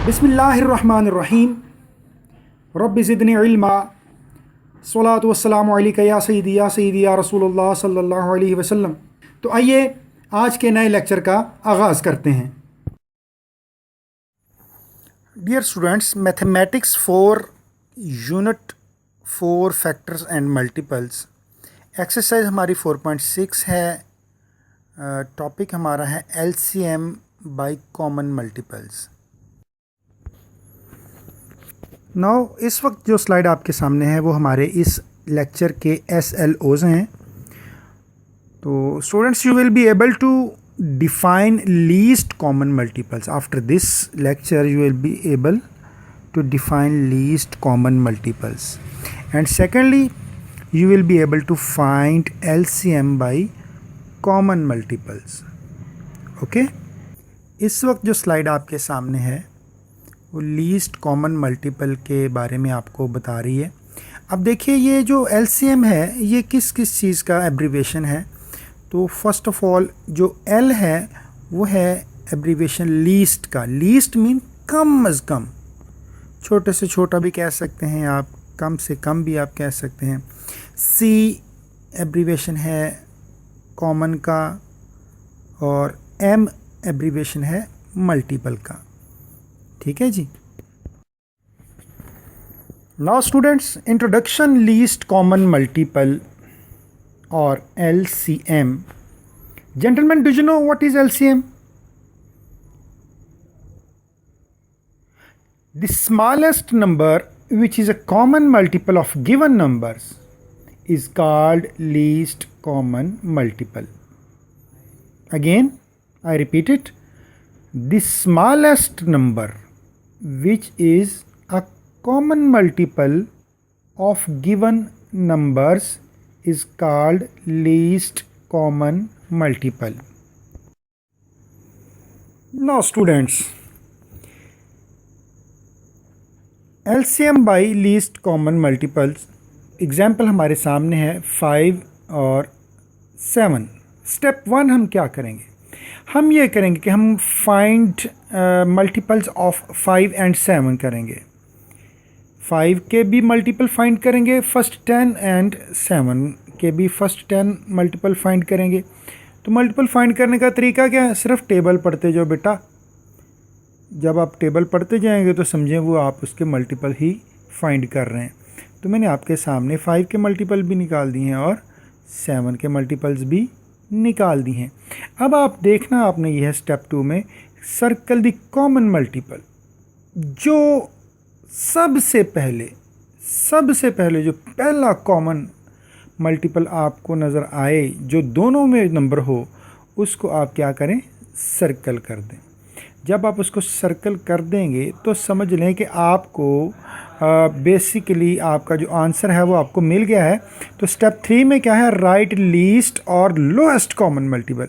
बिस्मिल्लाहिर्रहमानिर्रहीम। रब्बि ज़िदनी इल्मा। स्वलातु वस्सलामु अलैका या सय्यदी या रसूलुल्लाह सल्लल्लाहु अलैहि वसल्लम। तो आइए आज के नए लेक्चर का आगाज़ करते हैं। Dear students, mathematics for unit 4 factors and multiples exercise हमारी 4.6 है। टॉपिक हमारा है LCM by common multiples. Now इस वक्त जो स्लाइड आपके सामने है वो हमारे इस लेक्चर के SLOs हैं। तो students, you will be able to define least common multiples. After this lecture you will be able to define least common multiples, and secondly you will be able to find LCM by common multiples. Okay, इस वक्त जो slide आपके सामने है वो least common multiple के बारे में आपको बता रही है। अब देखिए, ये जो LCM है ये किस किस चीज़ का एब्रीवेशन है। तो फर्स्ट ऑफ ऑल जो L है वो है एब्रीवेशन लीस्ट का। लीस्ट मीन कम अज़ कम, छोटे से छोटा भी कह सकते हैं आप, कम से कम भी आप कह सकते हैं। C एब्रीवेशन है कॉमन का, और M एब्रीवेशन है मल्टीपल का। ठीक है जी। Now students, introduction least common multiple or LCM. Gentlemen, do you know what is LCM? The smallest number which is a common multiple of given numbers is called least common multiple. Again, I repeat it. The smallest number which is a common multiple of given numbers is called least common multiple. Now students, LCM by least common multiples example हमारे सामने है 5 और 7। Step 1 हम क्या करेंगे, हम ये करेंगे कि हम फाइंड मल्टीपल्स ऑफ 5 एंड 7 करेंगे। 5 के भी मल्टीपल फाइंड करेंगे फर्स्ट 10, एंड 7 के भी फर्स्ट 10 मल्टीपल फाइंड करेंगे। तो मल्टीपल फाइंड करने का तरीका क्या है, सिर्फ टेबल पढ़ते जाओ बेटा। जब आप टेबल पढ़ते जाएंगे तो समझें वो आप उसके मल्टीपल ही फाइंड कर रहे हैं। तो मैंने आपके सामने 5 के मल्टीपल भी निकाल दिए हैं और 7 के मल्टीपल्स भी निकाल दिए हैं। अब आप देखना, आपने यह है स्टेप 2 में सर्कल द कॉमन मल्टीपल। जो सबसे पहले जो पहला कॉमन मल्टीपल आपको नज़र आए, जो दोनों में नंबर हो, उसको आप क्या करें, सर्कल कर दें। जब आप उसको सर्कल कर देंगे तो समझ लें कि आपको बेसिकली आपका जो आंसर है वो आपको मिल गया है। तो स्टेप 3 में क्या है, राइट लीस्ट और लोएस्ट कॉमन मल्टीपल।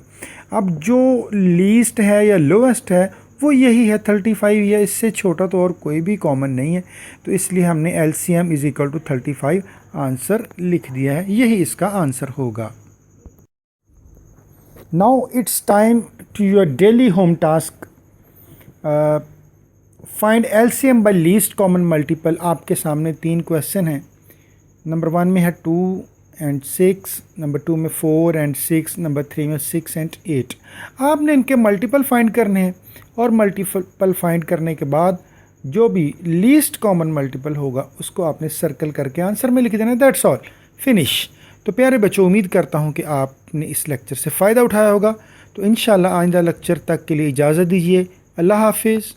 अब जो लीस्ट है या लोएस्ट है वो यही है 35, या इससे छोटा तो और कोई भी कॉमन नहीं है। तो इसलिए हमने LCM is equal to 35 answer लिख दिया है, यही इसका आंसर होगा। Now it's time to your daily home task. Find LCM by least common multiple. आपके सामने 3 क्वेश्चन हैं। नंबर 1 में है 2 एंड 6, नंबर 2 में 4 एंड 6, नंबर 3 में 6 एंड 8। आपने इनके मल्टीपल फाइंड करने हैं, और मल्टीपल फाइंड करने के बाद जो भी लीस्ट कॉमन मल्टीपल होगा उसको आपने सर्कल करके आंसर में लिख देना। That's all, finish. तो प्यारे बच्चों, उम्मीद करता हूँ कि आपने इस लेक्चर से फ़ायदा उठाया होगा। तो इंशाल्लाह आइंदा लेक्चर तक के लिए इजाज़त दीजिए। अल्लाह हाफिज़।